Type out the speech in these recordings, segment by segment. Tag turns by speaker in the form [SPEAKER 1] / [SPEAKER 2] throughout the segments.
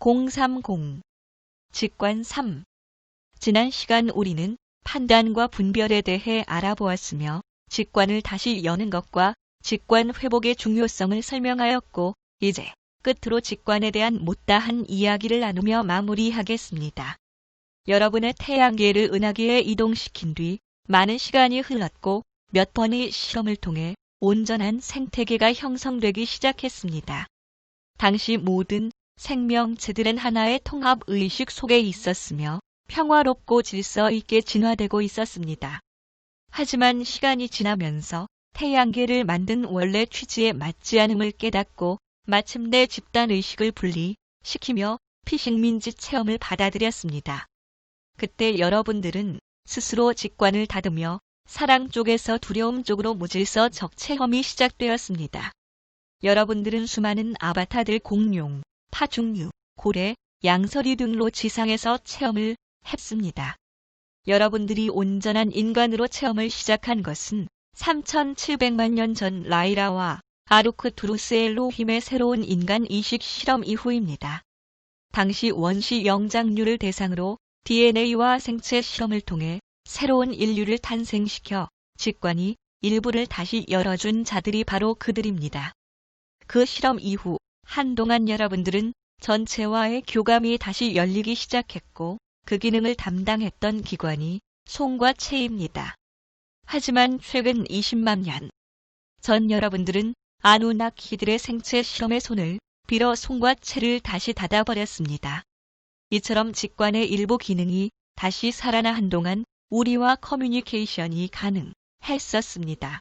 [SPEAKER 1] 030. 직관 3. 지난 시간 우리는 판단과 분별에 대해 알아보았으며 직관을 다시 여는 것과 직관 회복의 중요성을 설명하였고 이제 끝으로 직관에 대한 못다한 이야기를 나누며 마무리하겠습니다. 여러분의 태양계를 은하계에 이동시킨 뒤 많은 시간이 흘렀고 몇 번의 실험을 통해 온전한 생태계가 형성되기 시작했습니다. 당시 모든 생명체들은 하나의 통합의식 속에 있었으며 평화롭고 질서 있게 진화되고 있었습니다. 하지만 시간이 지나면서 태양계를 만든 원래 취지에 맞지 않음을 깨닫고 마침내 집단의식을 분리시키며 피식민지 체험을 받아들였습니다. 그때 여러분들은 스스로 직관을 다듬며 사랑 쪽에서 두려움 쪽으로 무질서 적체험이 시작되었습니다. 여러분들은 수많은 아바타들 공룡, 파충류, 고래, 양서리 등로 지상에서 체험을 했습니다. 여러분들이 온전한 인간으로 체험을 시작한 것은 3700만 년 전 라이라와 아르크투루스의 엘로힘의 새로운 인간 이식 실험 이후입니다. 당시 원시 영장류를 대상으로 DNA와 생체 실험을 통해 새로운 인류를 탄생시켜 직관이 일부를 다시 열어준 자들이 바로 그들입니다. 그 실험 이후 한동안 여러분들은 전체와의 교감이 다시 열리기 시작했고 그 기능을 담당했던 기관이 손과 체입니다. 하지만 최근 20만 년 전 여러분들은 아누나키들의 생체 실험의 손을 빌어 손과 체를 다시 닫아버렸습니다. 이처럼 직관의 일부 기능이 다시 살아나 한동안 우리와 커뮤니케이션이 가능했었습니다.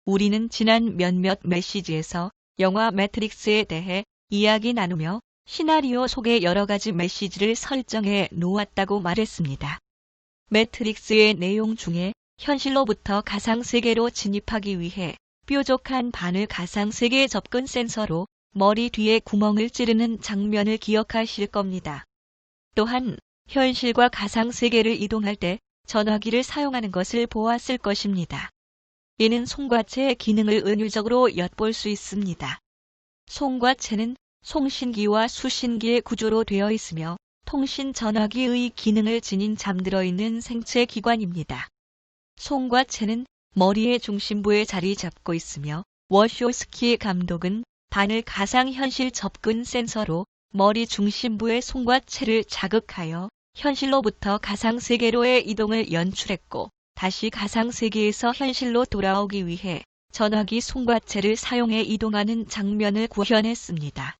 [SPEAKER 1] 우리는 지난 몇몇 메시지에서 영화 매트릭스에 대해 이야기 나누며 시나리오 속에 여러 가지 메시지를 설정해 놓았다고 말했습니다. 매트릭스의 내용 중에 현실로부터 가상세계로 진입하기 위해 뾰족한 바늘 가상세계 접근 센서로 머리 뒤에 구멍을 찌르는 장면을 기억하실 겁니다. 또한 현실과 가상세계를 이동할 때 전화기를 사용하는 것을 보았을 것입니다. 이는 손과 체의 기능을 은유적으로 엿볼 수 있습니다. 손과 체는 송신기와 수신기의 구조로 되어 있으며 통신 전화기의 기능을 지닌 잠들어 있는 생체 기관입니다. 손과 체는 머리의 중심부에 자리 잡고 있으며 워쇼스키 감독은 바늘 가상현실 접근 센서로 머리 중심부의 손과 체를 자극하여 현실로부터 가상세계로의 이동을 연출했고 다시 가상세계에서 현실로 돌아오기 위해 전화기 손과 체를 사용해 이동하는 장면을 구현했습니다.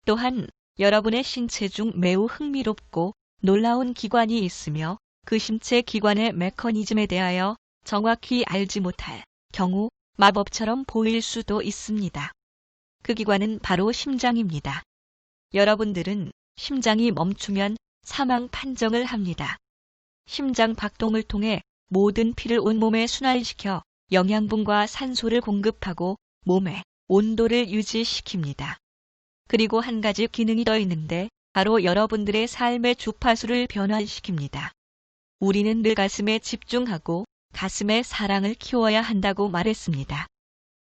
[SPEAKER 1] 또한 여러분의 신체 중 매우 흥미롭고 놀라운 기관이 있으며 그 신체 기관의 메커니즘에 대하여 정확히 알지 못할 경우 마법처럼 보일 수도 있습니다. 그 기관은 바로 심장입니다. 여러분들은 심장이 멈추면 사망 판정을 합니다. 심장 박동을 통해 모든 피를 온몸에 순환시켜 영양분과 산소를 공급하고 몸의 온도를 유지시킵니다. 그리고 한 가지 기능이 더 있는데 바로 여러분들의 삶의 주파수를 변환시킵니다. 우리는 늘 가슴에 집중하고 가슴에 사랑을 키워야 한다고 말했습니다.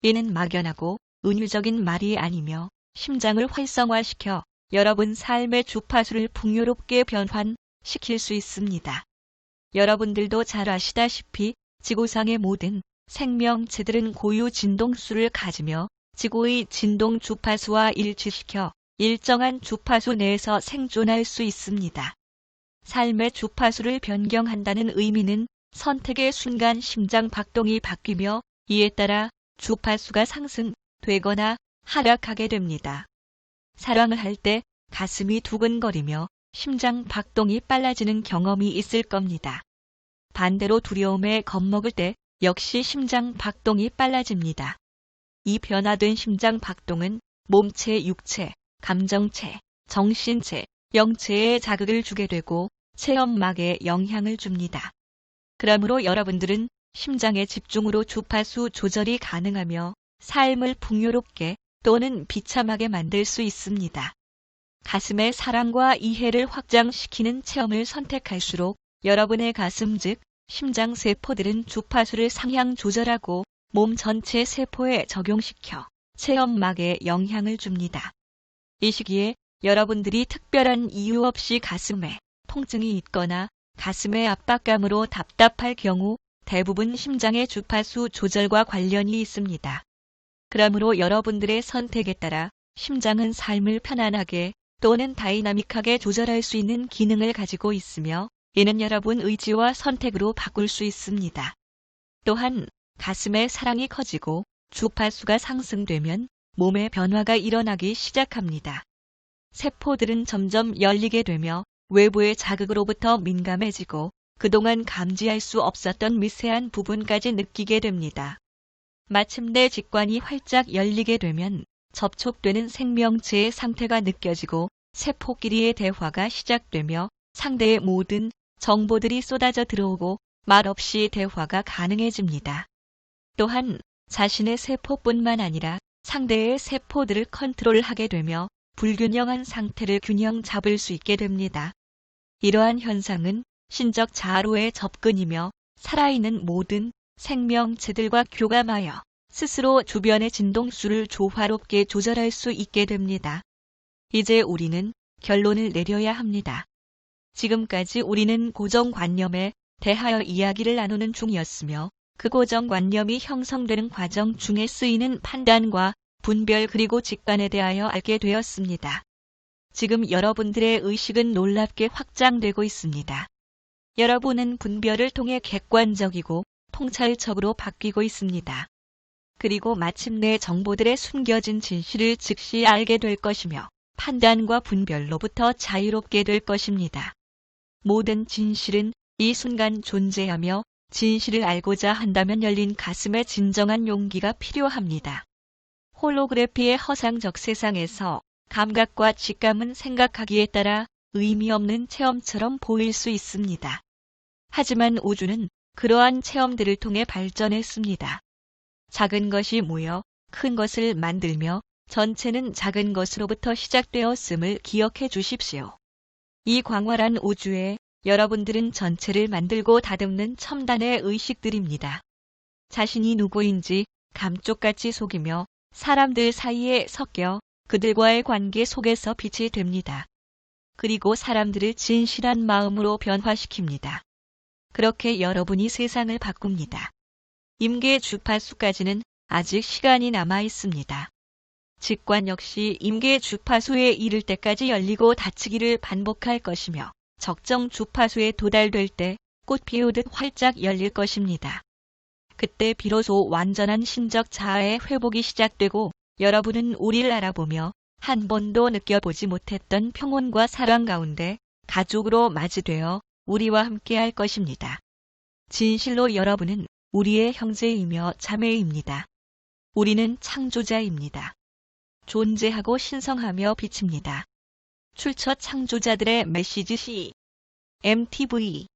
[SPEAKER 1] 이는 막연하고 은유적인 말이 아니며 심장을 활성화시켜 여러분 삶의 주파수를 풍요롭게 변환시킬 수 있습니다. 여러분들도 잘 아시다시피 지구상의 모든 생명체들은 고유 진동수를 가지며 지구의 진동 주파수와 일치시켜 일정한 주파수 내에서 생존할 수 있습니다. 삶의 주파수를 변경한다는 의미는 선택의 순간 심장 박동이 바뀌며 이에 따라 주파수가 상승되거나 하락하게 됩니다. 사랑을 할 때 가슴이 두근거리며 심장 박동이 빨라지는 경험이 있을 겁니다. 반대로 두려움에 겁먹을 때 역시 심장 박동이 빨라집니다. 이 변화된 심장 박동은 몸체, 육체, 감정체, 정신체, 영체에 자극을 주게 되고 체험막에 영향을 줍니다. 그러므로 여러분들은 심장의 집중으로 주파수 조절이 가능하며 삶을 풍요롭게 또는 비참하게 만들 수 있습니다. 가슴의 사랑과 이해를 확장시키는 체험을 선택할수록 여러분의 가슴 즉 심장 세포들은 주파수를 상향 조절하고 몸 전체 세포에 적용시켜 체험막에 영향을 줍니다. 이 시기에 여러분들이 특별한 이유 없이 가슴에 통증이 있거나 가슴의 압박감으로 답답할 경우 대부분 심장의 주파수 조절과 관련이 있습니다. 그러므로 여러분들의 선택에 따라 심장은 삶을 편안하게 또는 다이나믹하게 조절할 수 있는 기능을 가지고 있으며 이는 여러분 의지와 선택으로 바꿀 수 있습니다. 또한 가슴의 사랑이 커지고 주파수가 상승되면 몸의 변화가 일어나기 시작합니다. 세포들은 점점 열리게 되며 외부의 자극으로부터 민감해지고 그동안 감지할 수 없었던 미세한 부분까지 느끼게 됩니다. 마침내 직관이 활짝 열리게 되면 접촉되는 생명체의 상태가 느껴지고 세포끼리의 대화가 시작되며 상대의 모든 정보들이 쏟아져 들어오고 말없이 대화가 가능해집니다. 또한 자신의 세포뿐만 아니라 상대의 세포들을 컨트롤하게 되며 불균형한 상태를 균형 잡을 수 있게 됩니다. 이러한 현상은 신적 자아로의 접근이며 살아있는 모든 생명체들과 교감하여 스스로 주변의 진동수를 조화롭게 조절할 수 있게 됩니다. 이제 우리는 결론을 내려야 합니다. 지금까지 우리는 고정관념에 대하여 이야기를 나누는 중이었으며 그 고정관념이 형성되는 과정 중에 쓰이는 판단과 분별 그리고 직관에 대하여 알게 되었습니다. 지금 여러분들의 의식은 놀랍게 확장되고 있습니다. 여러분은 분별을 통해 객관적이고 통찰적으로 바뀌고 있습니다. 그리고 마침내 정보들의 숨겨진 진실을 즉시 알게 될 것이며 판단과 분별로부터 자유롭게 될 것입니다. 모든 진실은 이 순간 존재하며 진실을 알고자 한다면 열린 가슴에 진정한 용기가 필요합니다. 홀로그래피의 허상적 세상에서 감각과 직감은 생각하기에 따라 의미 없는 체험처럼 보일 수 있습니다. 하지만 우주는 그러한 체험들을 통해 발전했습니다. 작은 것이 모여 큰 것을 만들며 전체는 작은 것으로부터 시작되었음을 기억해 주십시오. 이 광활한 우주에 여러분들은 전체를 만들고 다듬는 첨단의 의식들입니다. 자신이 누구인지 감쪽같이 속이며 사람들 사이에 섞여 그들과의 관계 속에서 빛이 됩니다. 그리고 사람들을 진실한 마음으로 변화시킵니다. 그렇게 여러분이 세상을 바꿉니다. 임계 주파수까지는 아직 시간이 남아 있습니다. 직관 역시 임계 주파수에 이를 때까지 열리고 닫히기를 반복할 것이며 적정 주파수에 도달될 때 꽃 피우듯 활짝 열릴 것입니다. 그때 비로소 완전한 신적 자아의 회복이 시작되고 여러분은 우리를 알아보며 한 번도 느껴보지 못했던 평온과 사랑 가운데 가족으로 맞이되어 우리와 함께 할 것입니다. 진실로 여러분은 우리의 형제이며 자매입니다. 우리는 창조자입니다. 존재하고 신성하며 비칩니다. 출처 창조자들의 메시지 C. MTV